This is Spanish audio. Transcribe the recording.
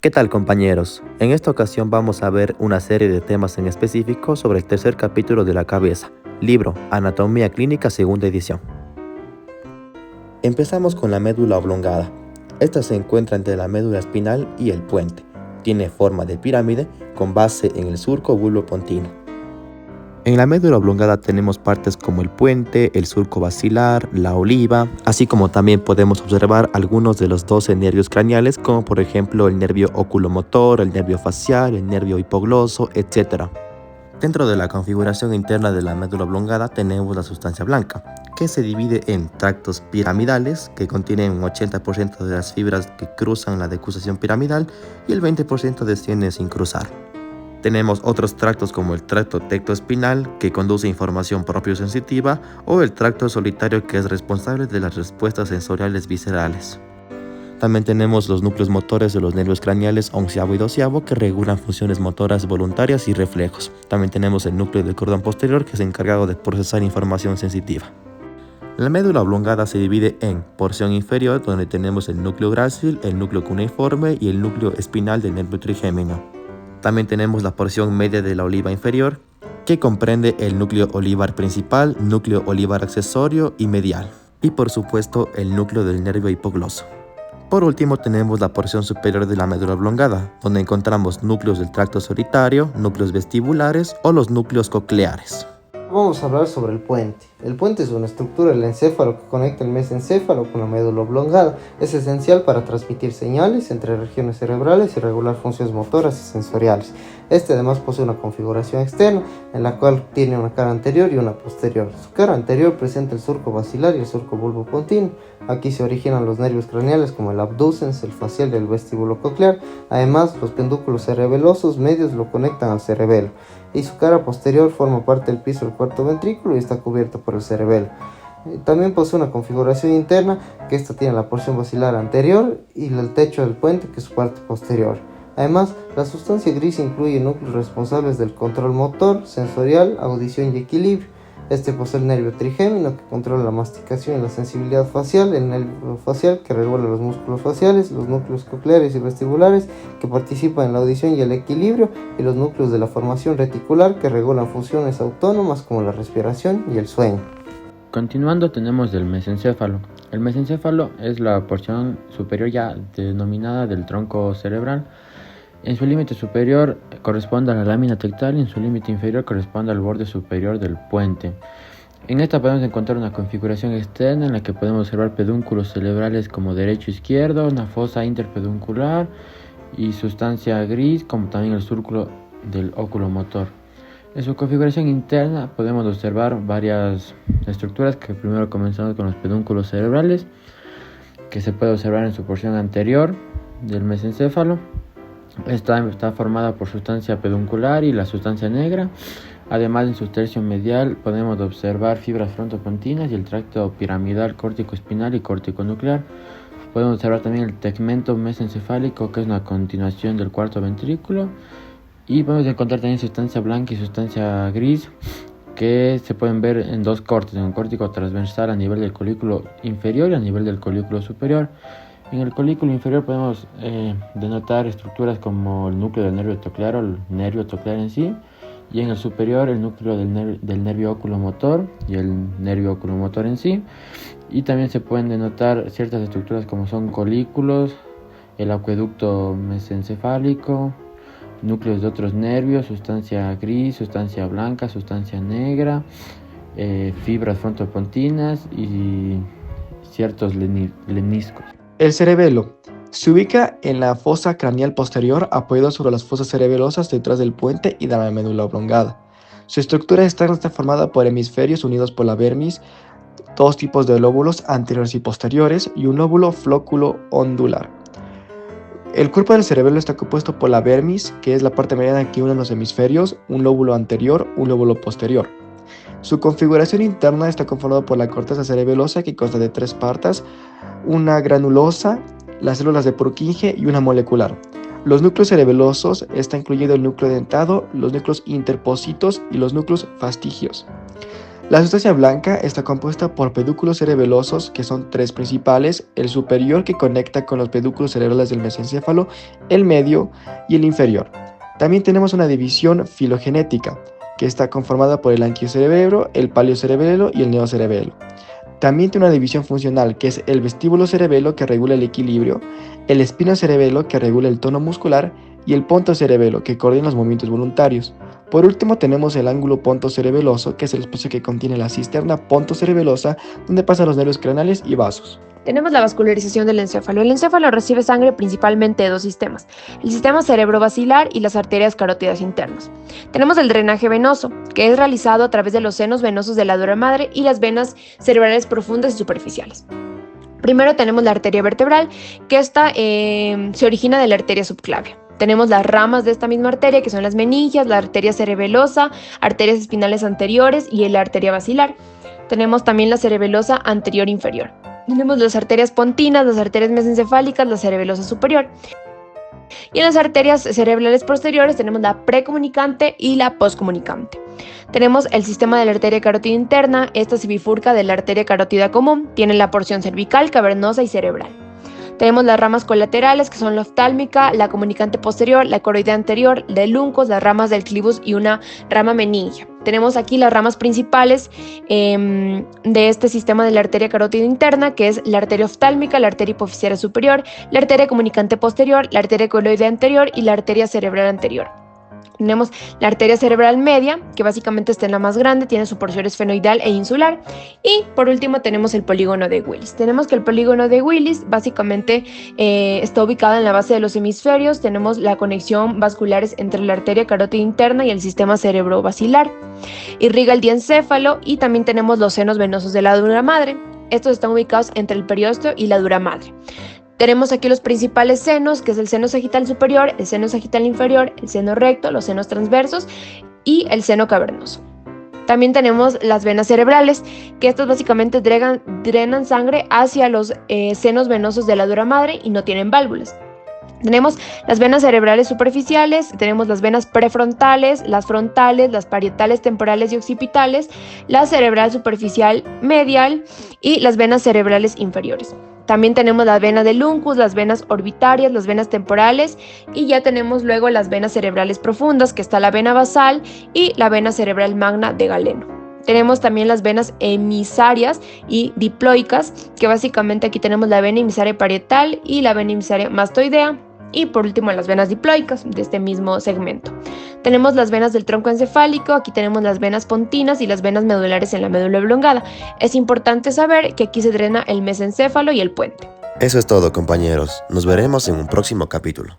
¿Qué tal, compañeros? En esta ocasión vamos a ver una serie de temas en específico sobre el tercer capítulo de la cabeza, libro Anatomía Clínica segunda edición. Empezamos con la médula oblongada. Esta se encuentra entre la médula espinal y el puente. Tiene forma de pirámide con base en el surco bulbopontino. En la médula oblongada tenemos partes como el puente, el surco basilar, la oliva, así como también podemos observar algunos de los 12 nervios craneales, como por ejemplo el nervio oculomotor, el nervio facial, el nervio hipogloso, etc. Dentro de la configuración interna de la médula oblongada tenemos la sustancia blanca, que se divide en tractos piramidales, que contienen un 80% de las fibras que cruzan la decusación piramidal y el 20% descienden sin cruzar. Tenemos otros tractos como el tracto tectoespinal, que conduce información propiosensitiva, o el tracto solitario, que es responsable de las respuestas sensoriales viscerales. También tenemos los núcleos motores de los nervios craneales onceavo y doceavo, que regulan funciones motoras voluntarias y reflejos. También tenemos el núcleo del cordón posterior, que es encargado de procesar información sensitiva. La médula oblongada se divide en porción inferior, donde tenemos el núcleo grácil, el núcleo cuneiforme y el núcleo espinal del nervio trigémino. También tenemos la porción media de la oliva inferior, que comprende el núcleo olivar principal, núcleo olivar accesorio y medial, y por supuesto el núcleo del nervio hipogloso. Por último tenemos la porción superior de la médula oblongada, donde encontramos núcleos del tracto solitario, núcleos vestibulares o los núcleos cocleares. Vamos a hablar sobre el puente. El puente es una estructura del encéfalo que conecta el mesencéfalo con la médula oblongada. Es esencial para transmitir señales entre regiones cerebrales y regular funciones motoras y sensoriales. Este además posee una configuración externa en la cual tiene una cara anterior y una posterior. Su cara anterior presenta el surco basilar y el surco bulbopontino. Aquí se originan los nervios craneales como el abducens, el facial y el vestíbulo coclear. Además, los pedúnculos cerebelosos medios lo conectan al cerebelo. Y su cara posterior forma parte del piso del cuarto ventrículo y está cubierta por el cerebelo. También posee una configuración interna, que esta tiene la porción basilar anterior y el techo del puente, que es su parte posterior. Además, la sustancia gris incluye núcleos responsables del control motor, sensorial, audición y equilibrio. Este posee el nervio trigémino, que controla la masticación y la sensibilidad facial, el nervio facial, que regula los músculos faciales, los núcleos cocleares y vestibulares, que participan en la audición y el equilibrio, y los núcleos de la formación reticular, que regulan funciones autónomas como la respiración y el sueño. Continuando tenemos el mesencéfalo. El mesencéfalo es la porción superior ya denominada del tronco cerebral. En su límite superior corresponde a la lámina tectal y en su límite inferior corresponde al borde superior del puente. En esta podemos encontrar una configuración externa en la que podemos observar pedúnculos cerebrales como derecho e izquierdo, una fosa interpeduncular y sustancia gris, como también el surco del oculomotor. En su configuración interna podemos observar varias estructuras, que primero comenzamos con los pedúnculos cerebrales, que se puede observar en su porción anterior del mesencéfalo. Está formada por sustancia peduncular y la sustancia negra. Además, en su tercio medial podemos observar fibras frontopontinas y el tracto piramidal córtico-espinal y córtico-nuclear. Podemos observar también el tegmento mesencefálico, que es una continuación del cuarto ventrículo. Y podemos encontrar también sustancia blanca y sustancia gris, que se pueden ver en dos cortes, en un córtico transversal a nivel del colículo inferior y a nivel del colículo superior. En el colículo inferior podemos denotar estructuras como el núcleo del nervio toclear o el nervio toclear en sí, y en el superior el núcleo del nervio oculomotor y el nervio oculomotor en sí. Y también se pueden denotar ciertas estructuras como son colículos, el acueducto mesencefálico, núcleos de otros nervios, sustancia gris, sustancia blanca, sustancia negra, fibras frontopontinas y ciertos lemniscos. El cerebelo se ubica en la fosa craneal posterior, apoyado sobre las fosas cerebelosas detrás del puente y de la médula oblongada. Su estructura externa está formada por hemisferios unidos por la vermis, dos tipos de lóbulos anteriores y posteriores y un lóbulo flóculo ondular. El cuerpo del cerebelo está compuesto por la vermis, que es la parte mediana que une los hemisferios, un lóbulo anterior, un lóbulo posterior. Su configuración interna está conformada por la corteza cerebelosa, que consta de tres partes, una granulosa, las células de Purkinje y una molecular. Los núcleos cerebelosos está incluido el núcleo dentado, los núcleos interpósitos y los núcleos fastigios. La sustancia blanca está compuesta por pedúnculos cerebelosos, que son 3 principales: el superior, que conecta con los pedúnculos cerebrales del mesencéfalo, el medio y el inferior. También tenemos una división filogenética, que está conformada por el anquiocerebelo, el paleocerebelo y el neocerebelo. También tiene una división funcional, que es el vestíbulo cerebelo, que regula el equilibrio, el espinocerebelo, que regula el tono muscular, y el pontocerebelo, que coordina los movimientos voluntarios. Por último, tenemos el ángulo pontocerebeloso, que es el espacio que contiene la cisterna pontocerebelosa, donde pasan los nervios craneales y vasos. Tenemos la vascularización del encéfalo. El encéfalo recibe sangre principalmente de dos sistemas: el sistema cerebrovascular y las arterias carótidas internas. Tenemos el drenaje venoso, que es realizado a través de los senos venosos de la dura madre y las venas cerebrales profundas y superficiales. Primero tenemos la arteria vertebral, que se origina de la arteria subclavia. Tenemos las ramas de esta misma arteria, que son las meningias, la arteria cerebelosa, arterias espinales anteriores y la arteria basilar. Tenemos también la cerebelosa anterior inferior. Tenemos las arterias pontinas, las arterias mesencefálicas, la cerebelosa superior. Y en las arterias cerebrales posteriores tenemos la precomunicante y la postcomunicante. Tenemos el sistema de la arteria carótida interna. Esta se bifurca de la arteria carótida común. Tiene la porción cervical, cavernosa y cerebral. Tenemos las ramas colaterales, que son la oftálmica, la comunicante posterior, la coroidea anterior, la eluncus, las ramas del clivus y una rama meningia. Tenemos aquí las ramas principales de este sistema de la arteria carótida interna, que es la arteria oftálmica, la arteria hipofisiaria superior, la arteria comunicante posterior, la arteria coroidea anterior y la arteria cerebral anterior. Tenemos la arteria cerebral media, que básicamente está en la más grande, tiene su porción esfenoidal e insular. Y por último tenemos el polígono de Willis. Tenemos que el polígono de Willis básicamente está ubicado en la base de los hemisferios. Tenemos la conexión vasculares entre la arteria carótida interna y el sistema cerebrovascular. Irriga el diencéfalo y también tenemos los senos venosos de la dura madre. Estos están ubicados entre el periósteo y la dura madre. Tenemos aquí los principales senos, que es el seno sagital superior, el seno sagital inferior, el seno recto, los senos transversos y el seno cavernoso. También tenemos las venas cerebrales, que estas básicamente drenan sangre hacia los senos venosos de la dura madre y no tienen válvulas. Tenemos las venas cerebrales superficiales, tenemos las venas prefrontales, las frontales, las parietales, temporales y occipitales, la cerebral superficial medial y las venas cerebrales inferiores. También tenemos las venas del uncus, las venas orbitarias, las venas temporales y ya tenemos luego las venas cerebrales profundas, que está la vena basal y la vena cerebral magna de Galeno. Tenemos también las venas emisarias y diploicas, que básicamente aquí tenemos la vena emisaria parietal y la vena emisaria mastoidea. Y por último las venas diploicas de este mismo segmento. Tenemos las venas del tronco encefálico, aquí tenemos las venas pontinas y las venas medulares en la médula oblongada. Es importante saber que aquí se drena el mesencéfalo y el puente. Eso es todo, compañeros. Nos veremos en un próximo capítulo.